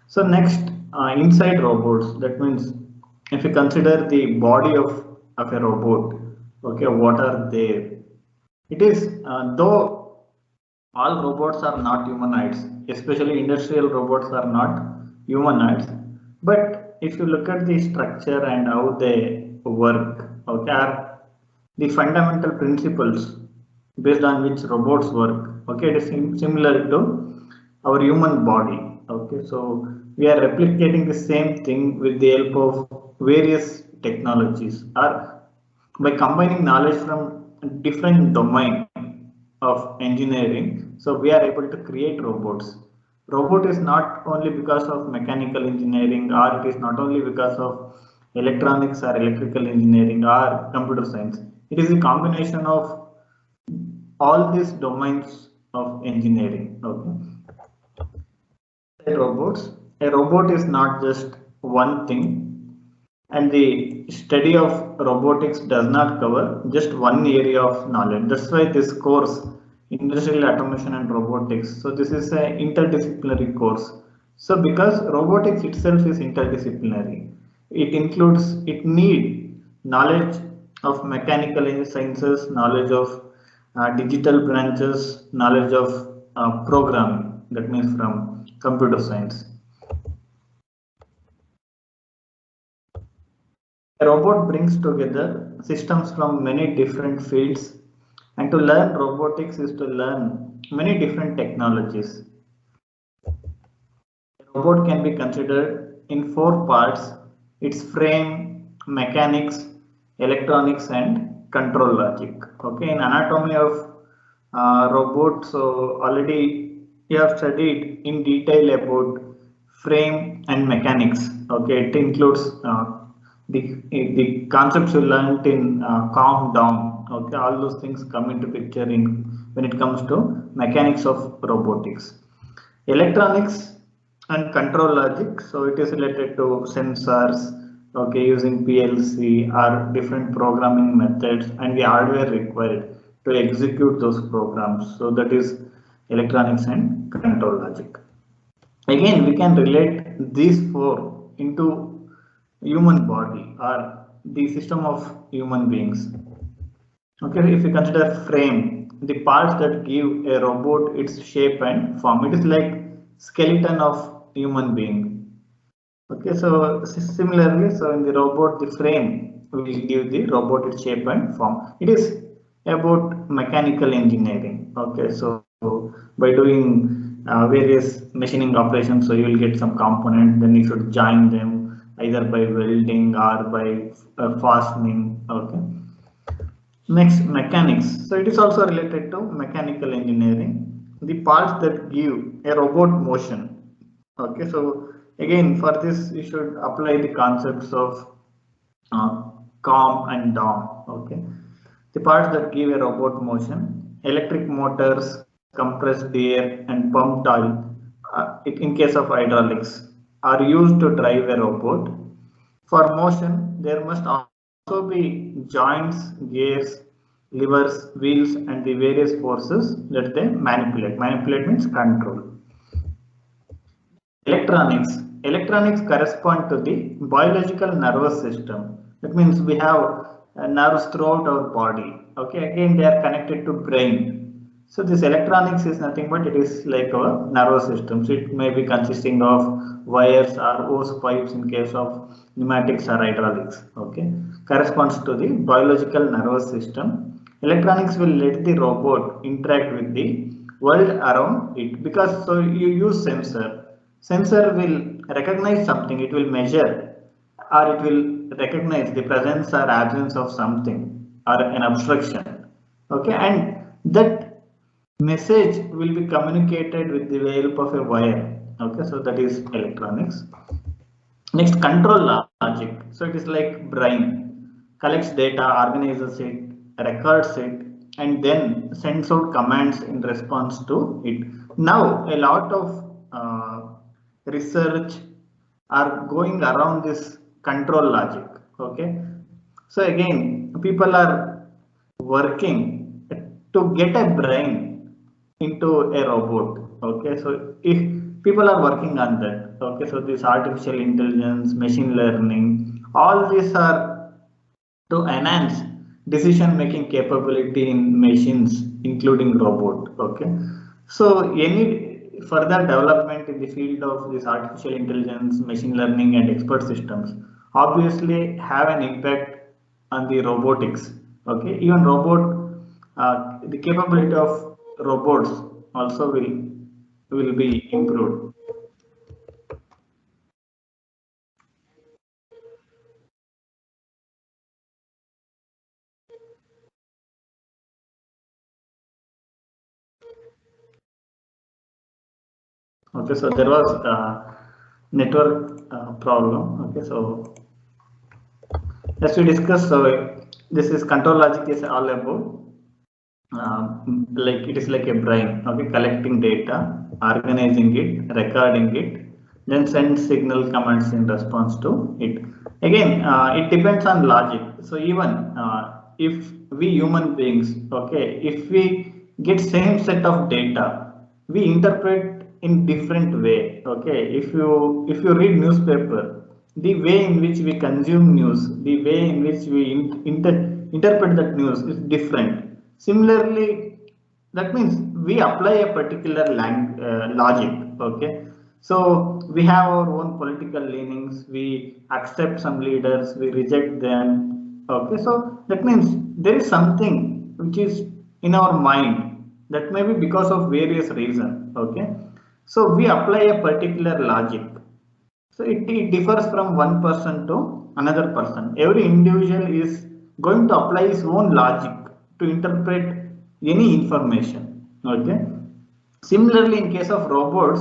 So next, inside robots, that means if you consider the body of a robot, okay, what are there? It is, though all robots are not humanoids, especially industrial robots are not humanoids, but if you look at the structure and how they work, okay, are the fundamental principles based on which robots work, okay, it is similar to our human body, okay. So we are replicating the same thing with the help of various technologies, or by combining knowledge from different domain of engineering. So we are able to create robots. Robot is not only because of mechanical engineering, or it is not only because of electronics or electrical engineering or computer science. It is a combination of all these domains of engineering. Okay. Robots. A robot is not just one thing, and the study of robotics does not cover just one area of knowledge. That's why this course, industrial automation and robotics, so this is an interdisciplinary course. So because robotics itself is interdisciplinary, it need knowledge of mechanical sciences, knowledge of digital branches, knowledge of programming, that means from computer science. A robot brings together systems from many different fields, and to learn robotics is to learn many different technologies. A robot can be considered in four parts: its frame, mechanics, electronics, and control logic. Okay, in anatomy of robot, so already you have studied in detail about frame and mechanics. Okay, it includes the concepts you learned in calm down. Okay, all those things come into picture in when it comes to mechanics of robotics. Electronics and control logic, so it is related to sensors, okay, using PLC or different programming methods and the hardware required to execute those programs. So that is electronics and control logic. Again, we can relate these four into human body or the system of human beings. Okay, if you consider frame, the parts that give a robot its shape and form, it is like skeleton of human being. Okay, so similarly, so in the robot, the frame will give the robot its shape and form. It is about mechanical engineering. Okay, so by doing various machining operations, so you will get some component, then you should join them either by welding or by fastening. Okay. Next, mechanics. So it is also related to mechanical engineering. The parts that give a robot motion. Okay, so again for this you should apply the concepts of calm and down. Okay, the parts that give a robot motion: electric motors, compressed air, and pumped oil. In case of hydraulics, are used to drive a robot. For motion, there must also be joints, gears, levers, wheels, and the various forces that they manipulate. Manipulate means control. Electronics. Electronics correspond to the biological nervous system. That means we have nerves throughout our body. Okay, again they are connected to brain. So this electronics is nothing but it is like our nervous system. So it may be consisting of wires or hose pipes in case of pneumatics or hydraulics. Okay, corresponds to the biological nervous system. Electronics will let the robot interact with the world around it, because so you use sensor will recognize something, it will measure, or it will recognize the presence or absence of something or an obstruction. Okay, and that message will be communicated with the help of a wire. Okay, so that is electronics. Next, control logic. So it is like brain, collects data, organizes it, records it, and then sends out commands in response to it. Now, a lot of research are going around this control logic. Okay, so again, people are working to get a brain into a robot. Okay, so if people are working on that. Okay, so this artificial intelligence, machine learning, all these are to enhance decision making capability in machines, including robot. Okay, so any further development in the field of this artificial intelligence, machine learning, and expert systems obviously have an impact on the robotics. Okay, even the capability of robots also will be improved. Okay, so there was a network problem. Okay, so as we discussed, so this is control logic is all about like it is like a brain. Okay, collecting data, organizing it, recording it, then send signal commands in response to it. Again, it depends on logic. So even if we human beings, okay, if we get same set of data, we interpret in different way. Okay, if you read newspaper, the way in which we consume news, the way in which we interpret that news is different. Similarly, that means we apply a particular logic. Okay, so we have our own political leanings, we accept some leaders, we reject them. Okay, so that means there is something which is in our mind, that may be because of various reasons. Okay, so we apply a particular logic. So it differs from one person to another person. Every individual is going to apply his own logic to interpret any information. Okay. Similarly, in case of robots,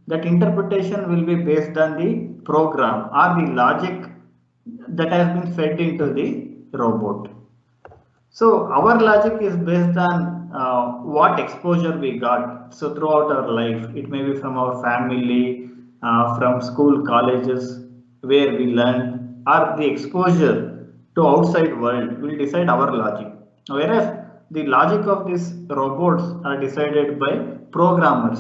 that interpretation will be based on the program or the logic that has been fed into the robot. So our logic is based on what exposure we got. So throughout our life, it may be from our family, from school, colleges, where we learn, or the exposure to outside world will decide our logic. Whereas the logic of these robots are decided by programmers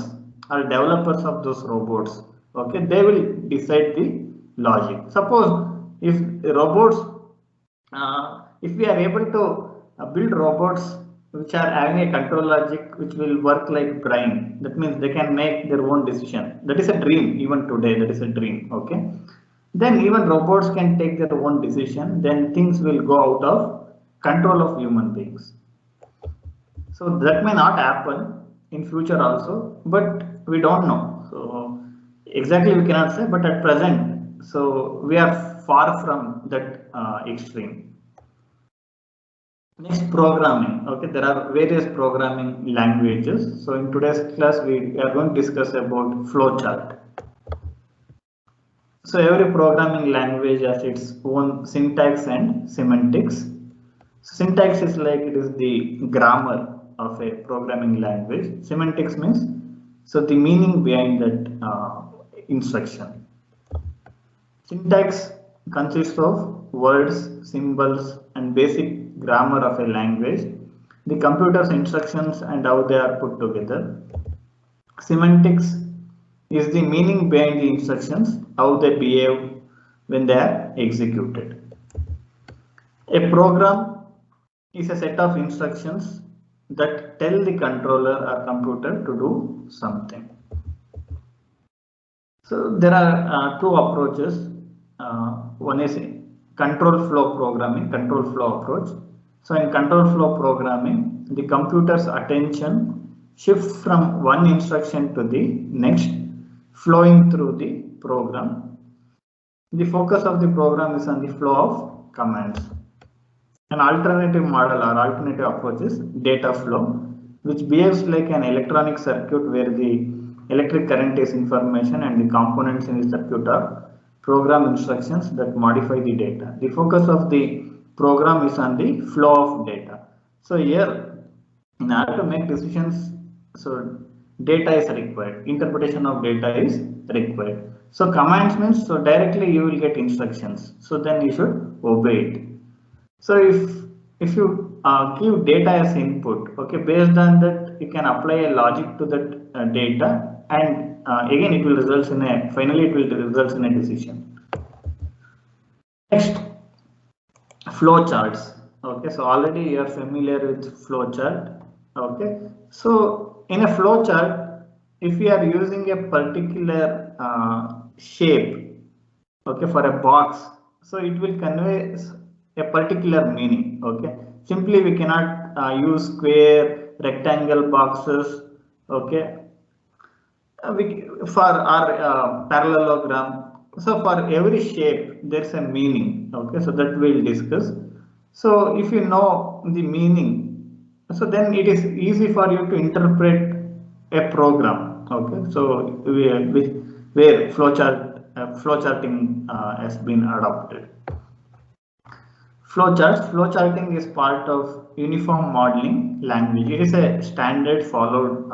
or developers of those robots. Okay, they will decide the logic. Suppose if robots if we are able to build robots which are having a control logic which will work like brain, that means they can make their own decision. That is a dream. Even today, that is a dream. Okay, then even robots can take their own decision, then things will go out of control of human beings. So that may not happen in future also, but we don't know. So exactly we cannot say, but at present, so we are far from that extreme. Next, programming. Okay, there are various programming languages. So in today's class, we are going to discuss about flowchart. So every programming language has its own syntax and semantics. Syntax is like it is the grammar of a programming language. Semantics means so the meaning behind that instruction. Syntax consists of words, symbols, and basic grammar of a language, the computer's instructions and how they are put together. Semantics is the meaning behind the instructions, how they behave when they are executed. A program is a set of instructions that tell the controller or computer to do something. So there are two approaches. One is control flow programming, control flow approach. So in control flow programming, the computer's attention shifts from one instruction to the next, flowing through the program. The focus of the program is on the flow of commands. An alternative model or alternative approach is data flow, which behaves like an electronic circuit where the electric current is information and the components in the circuit are program instructions that modify the data. The focus of the program is on the flow of data. So here, in order to make decisions, so data is required, interpretation of data is required. So commands means, so directly you will get instructions, so then you should obey it. So if you give data as input, okay, based on that you can apply a logic to that data and again it will result in a, finally it will result in a decision. Next, flow charts. Okay, so already you are familiar with flow chart. Okay, so in a flow chart, if we are using a particular shape, okay, for a box, so it will convey a particular meaning. Okay, simply we cannot use square, rectangle boxes. Okay, for our parallelogram. So for every shape there is a meaning. Okay, so that we'll discuss. So if you know the meaning, so then it is easy for you to interpret a program. Okay, so where flowcharting has been adopted. Flowcharting is part of uniform modeling language. It is a standard followed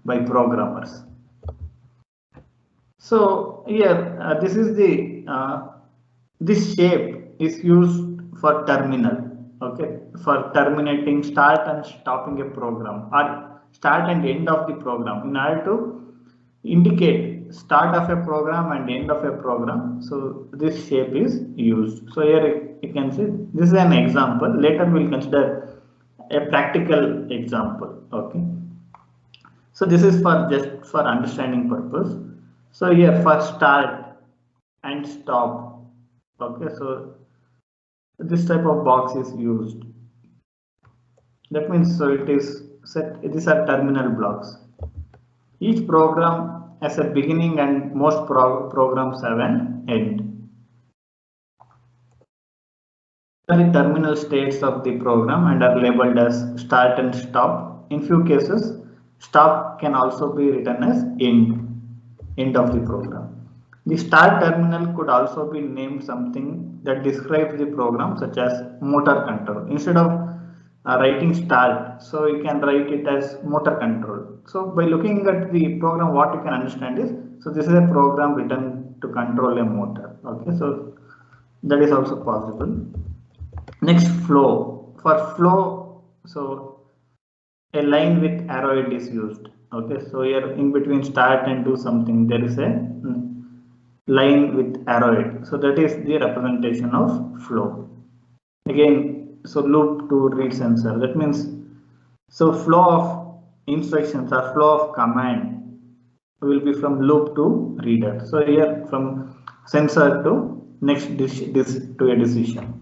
by programmers. So here, this is the this shape is used for terminal. Okay, for terminating, start and stopping a program, or start and end of the program, in order to indicate start of a program and end of a program. So this shape is used. So here you can see this is an example. Later we'll consider a practical example. Okay. So this is for just for understanding purpose. So here for start and stop. Okay, so this type of box is used. That means so it is set. These are terminal blocks. Each program has a beginning and most programs have an end. The terminal states of the program and are labeled as start and stop. In few cases, stop can also be written as end of the program. The start terminal could also be named something that describes the program, such as motor control. Instead of writing start, so you can write it as motor control. So by looking at the program, what you can understand is, so this is a program written to control a motor. Okay, so that is also possible. Next, flow. For flow, so a line with arrowhead is used. Okay, so here in between start and do something, there is a line with arrowhead. So that is the representation of flow. Again, so loop to read sensor. That means so flow of instructions or flow of command will be from loop to reader. So here from sensor to next to a decision.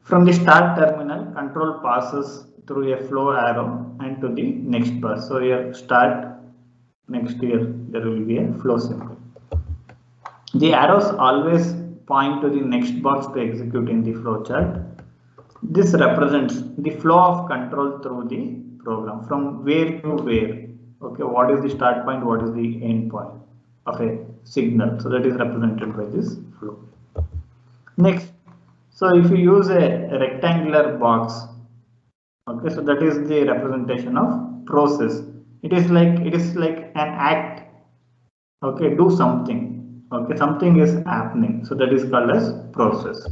From the start terminal, control passes through a flow arrow and to the next bus. So here start, next here there will be a flow symbol. The arrows always point to the next box to execute in the flow chart. This represents the flow of control through the program from where to where. Okay, what is the start point, what is the end point of a signal. So that is represented by this flow. Next, so if you use a rectangular box, okay, so that is the representation of process. It is like an act. Okay, do something. Okay, something is happening. So that is called as process.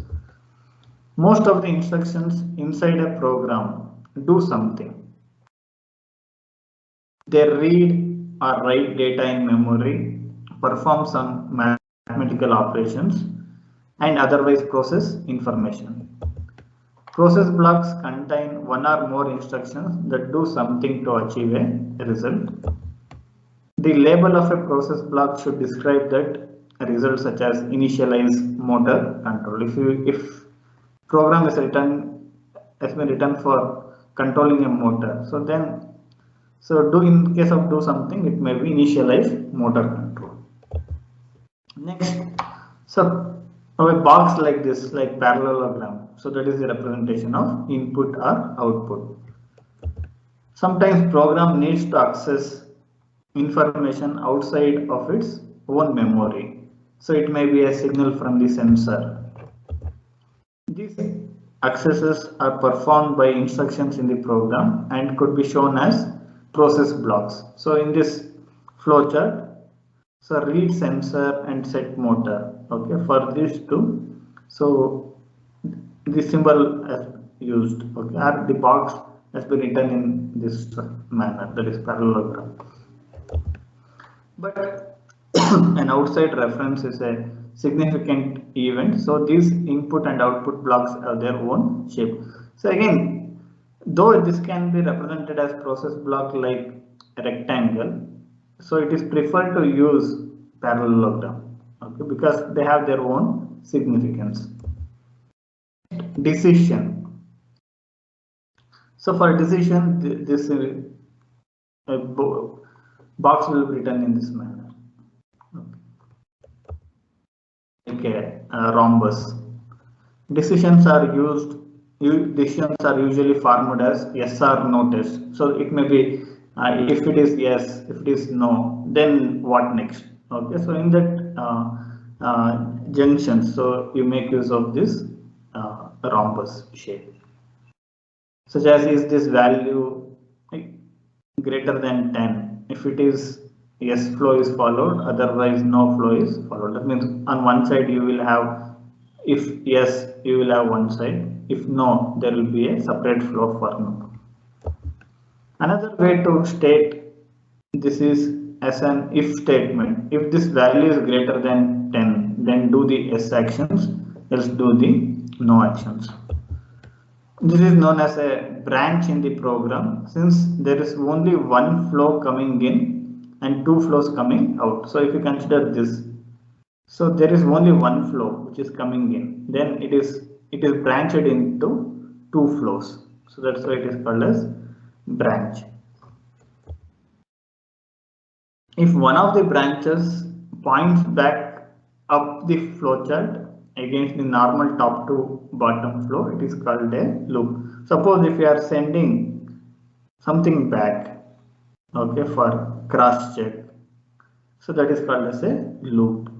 Most of the instructions inside a program do something. They read or write data in memory, perform some mathematical operations, and otherwise process information. Process blocks contain one or more instructions that do something to achieve a result. The label of a process block should describe that result, such as initialize motor control. If program is has been written for controlling a motor, so then in case of do something, it may be initialize motor control. Next, so a box like this, like parallelogram, so that is the representation of input or output. Sometimes program needs to access information outside of its own memory. So it may be a signal from the sensor. These accesses are performed by instructions in the program and could be shown as process blocks. So in this flowchart, so read sensor and set motor. Okay, for these two, so the symbol is used. Okay, or the box has been written in this manner, that is parallelogram. but an outside reference is a significant event. So these input and output blocks have their own shape. So again, though this can be represented as process block like a rectangle, so it is preferred to use parallelogram, okay, because they have their own significance. Decision. So for decision, this box will be written in this manner. Okay, rhombus. Decisions are usually formed as yes or no test. So it may be if it is yes, if it is no, then what next? Okay, so in that junction, so you make use of this rhombus shape, such as is this value greater than 10? If it is yes, flow is followed, otherwise no flow is followed. That means on one side you will have, if yes, you will have one side, if no, there will be a separate flow for no. Another way to state this is as an if statement. If this value is greater than 10, then do the yes actions, else do the no actions. This is known as a branch in the program, since there is only one flow coming in and two flows coming out. So if you consider this, so there is only one flow which is coming in, then it is branched into two flows. So that's why it is called as branch. If one of the branches points back up the flowchart against the normal top to bottom flow, it is called a loop. Suppose if you are sending something back, okay, for cross check, so that is called as a loop.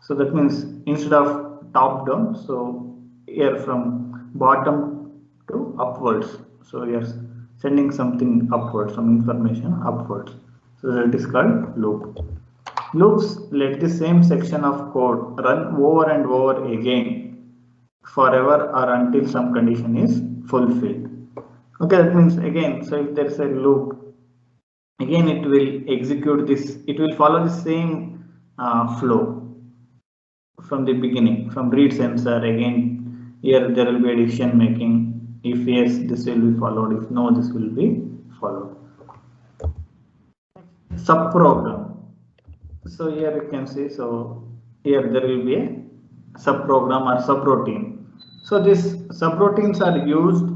So that means instead of top down, so here from bottom to upwards, so we are sending something upwards, some information upwards, so that is called loop. Loops let the same section of code run over and over again forever or until some condition is fulfilled. Okay, that means again, so if there is a loop, again it will execute this, it will follow the same flow from the beginning, from read sensor. Again here there will be a decision making. If yes, this will be followed, if no, this will be followed. Subprogram. So here you can see, so here there will be a subprogram or subroutine. So these subroutines are used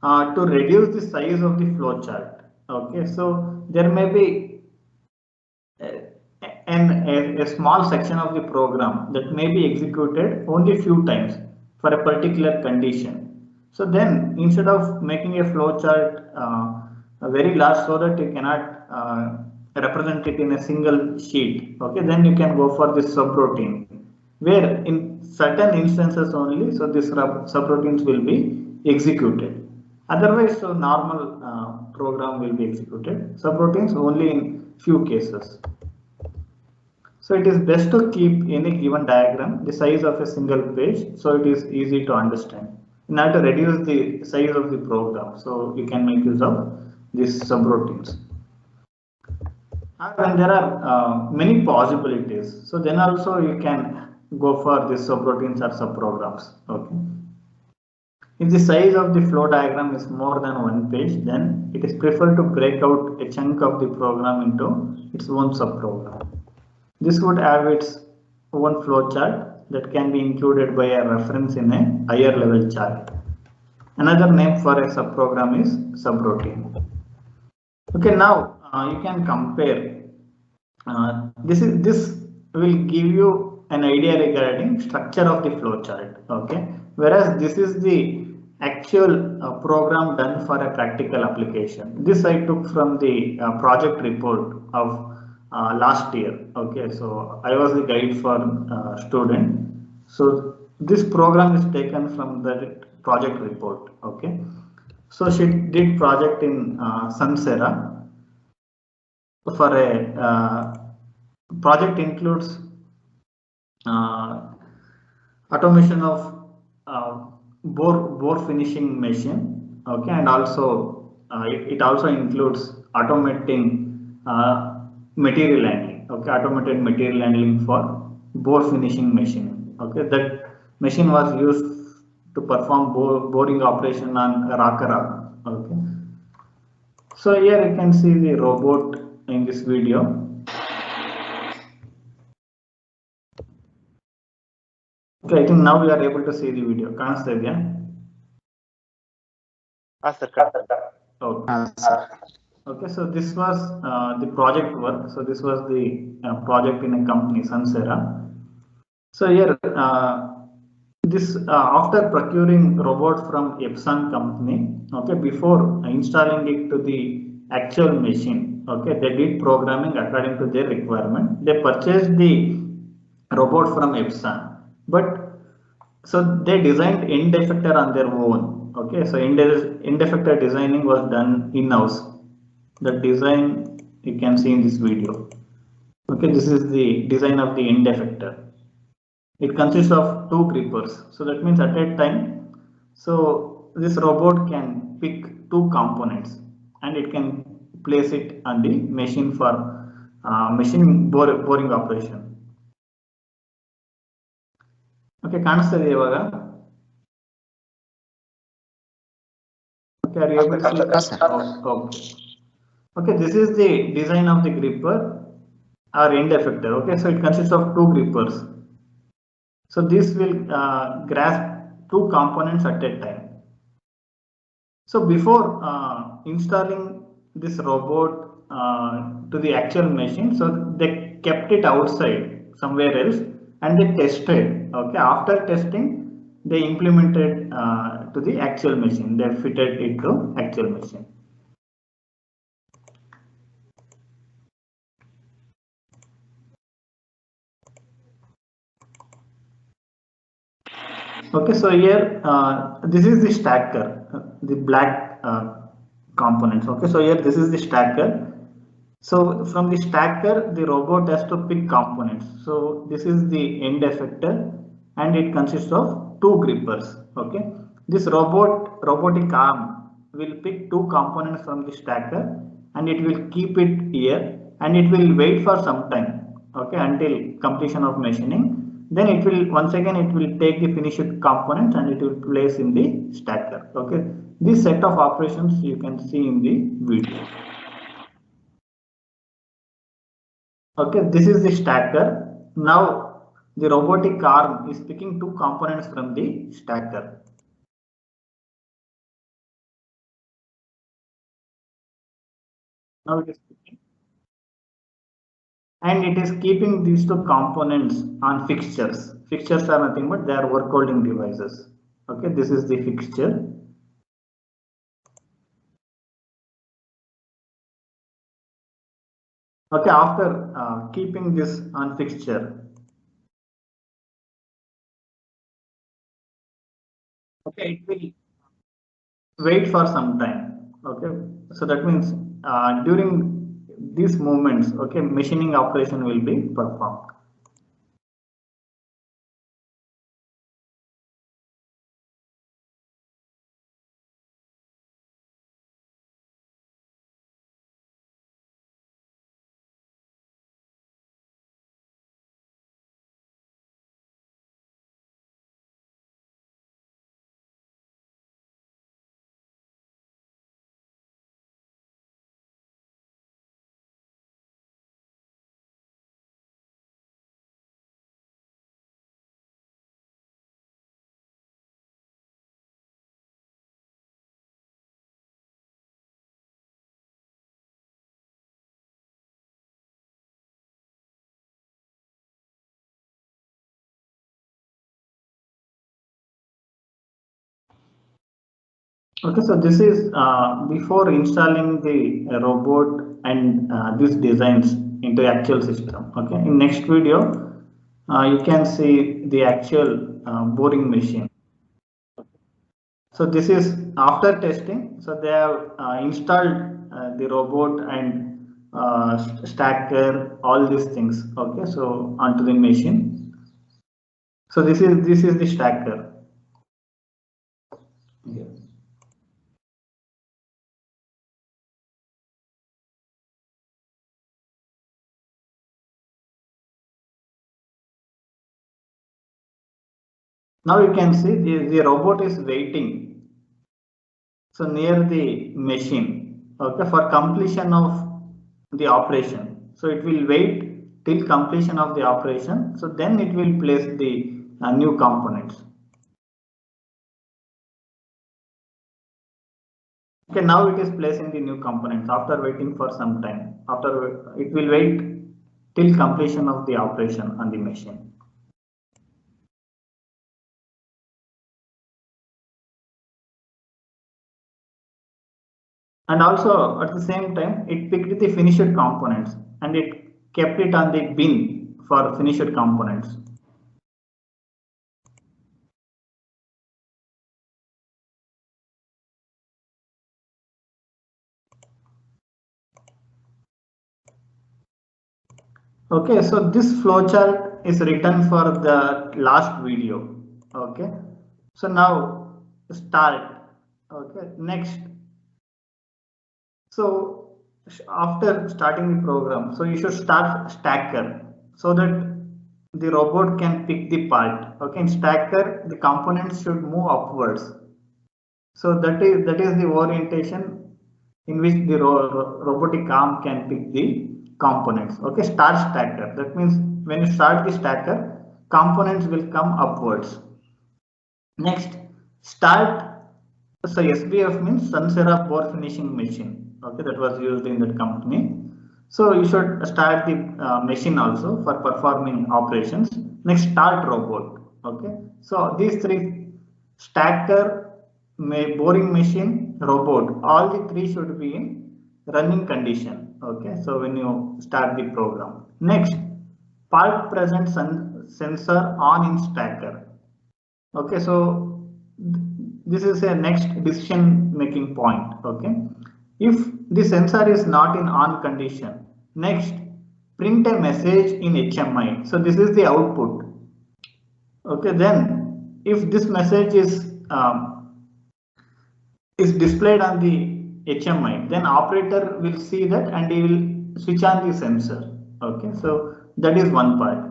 to reduce the size of the flowchart. Okay, so there may be a small section of the program that may be executed only few times for a particular condition. So then instead of making a flowchart very large so that you cannot represent it in a single sheet, okay, then you can go for this subroutine, where in certain instances only, so this subroutines will be executed. Otherwise, so normal program will be executed. Subroutines only in few cases. So it is best to keep any given diagram the size of a single page, so it is easy to understand. In order to reduce the size of the program, so you can make use of these subroutines. And there are many possibilities, so then also you can go for these subroutines or subprograms. Okay. If the size of the flow diagram is more than one page, then it is preferred to break out a chunk of the program into its own subprogram. This would have its own flow chart that can be included by a reference in a higher level chart. Another name for a subprogram is subroutine. Okay, now you can compare. This will give you an idea regarding structure of the flow chart. Okay, whereas this is the actual program done for a practical application. This I took from the project report of last year. Okay, so I was the guide for student. So this program is taken from the project report. Okay, so she did project in Sansera. For a project includes automation of bore finishing machine. Okay, and also it also includes automating material handling. Okay, automated material handling for bore finishing machine. Okay, that machine was used to perform boring operation on Rakara. Okay, so here you can see the robot in this video. Okay, I think now we are able to see the video. Kanastevya? Sir. Okay. Okay, so this was the project work. So this was the project in a company, Sansera. So here, this after procuring robot from Epson company, okay, before installing it to the actual machine, okay, they did programming according to their requirement. They purchased the robot from Epson, but so they designed end effector on their own. Okay, so end effector designing was done in-house. The design you can see in this video. Okay, this is the design of the end effector. It consists of two grippers. So that means at a time, so this robot can pick two components and it can place it on the machine for machining boring operation. Okay, ಕಾಣಿಸ್ತದೆ ಇವಾಗ? Okay, are you able to see? Yes, sir. Okay. Okay, this is the design of the gripper or end effector. Okay, so it consists of two grippers. So this will grasp two components at a time. So before installing this robot to the actual machine, so they kept it outside somewhere else and they tested. Okay, after testing, they implemented to the actual machine. They fitted it to actual machine. Okay, so here this is the stacker, the black components. Okay, so here this is the stacker. So from the stacker, the robot has to pick components. So this is the end effector, and it consists of two grippers. Okay, this robotic arm will pick two components from the stacker, and it will keep it here, and it will wait for some time. Okay, until completion of machining. Then it will once again it will take the finished components and it will place in the stacker. Okay, this set of operations you can see in the video. Okay, this is the stacker. Now the robotic arm is picking two components from the stacker. Now it is picking. And it is keeping these two components on fixtures. Fixtures are nothing but they are work holding devices. Okay, this is the fixture. Okay, after keeping this on fixture, okay, it will wait for some time. Okay, so that means during these movements, okay, machining operation will be performed. Okay, so this is before installing the robot and these designs into actual system. Okay, in next video, you can see the actual boring machine. So this is after testing. So they have installed the robot and stacker, all these things. Okay, so onto the machine. So this is the stacker. Yeah. Now you can see the robot is waiting, so near the machine, okay, for completion of the operation. So it will wait till completion of the operation, so then it will place the new components. Okay, now it is placing the new components after waiting for some time. After it will wait till completion of the operation on the machine. And also at the same time it picked the finished components and it kept it on the bin for finished components. Okay, so this flowchart is written for the last video. Okay, so now start. Okay, next. So after starting the program, so you should start stacker so that the robot can pick the part. Okay, in stacker the components should move upwards. So that is the orientation in which the robotic arm can pick the components. Okay, start stacker. That means when you start the stacker, components will come upwards. Next, start. So SBF means Sansera bore finishing machine. Okay, that was used in that company. So you should start the machine also for performing operations. Next, start robot. Okay, so these three, stacker, boring machine, robot, all the three should be in running condition. Okay, so when you start the program. Next, part present sensor on in stacker. Okay, so this is a next decision making point. Okay, if the sensor is not in on condition, next print a message in HMI. So this is the output. Okay, then if this message is displayed on the HMI, then operator will see that and he will switch on the sensor. Okay, so that is one part.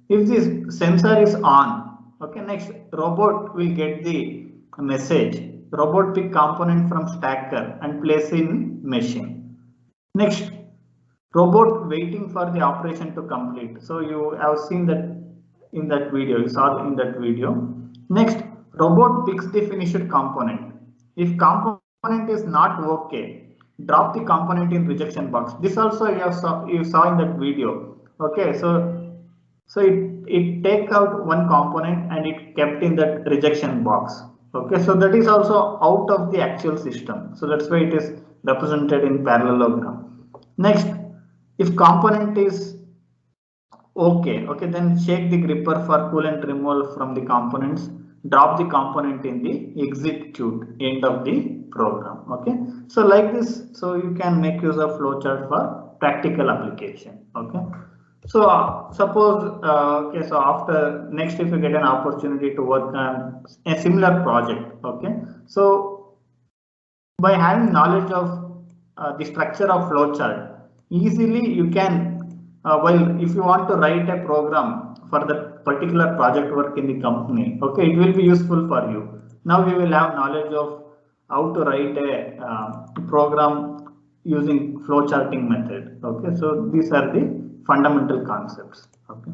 If this sensor is on, okay, next robot will get the message. Robot pick component from stacker and place in machine. Next, robot waiting for the operation to complete. So you have seen that in that video, you saw in that video. Next, robot picks the finished component. If component is not okay, drop the component in rejection box. This also you saw in that video. Okay, so it take out one component and it kept in that rejection box. Okay, so that is also out of the actual system. So that's why it is represented in parallelogram. Next, if component is okay, then shake the gripper for coolant removal from the components. Drop the component in the execute end of the program. Okay, so like this, so you can make use of flowchart for practical application. Okay. So suppose okay, so after next if you get an opportunity to work on a similar project, okay, so by having knowledge of the structure of flowchart, easily you can well, if you want to write a program for the particular project work in the company, okay, it will be useful for you. Now you will have knowledge of how to write a program using flowcharting method. Okay, so these are the fundamental concepts. Okay.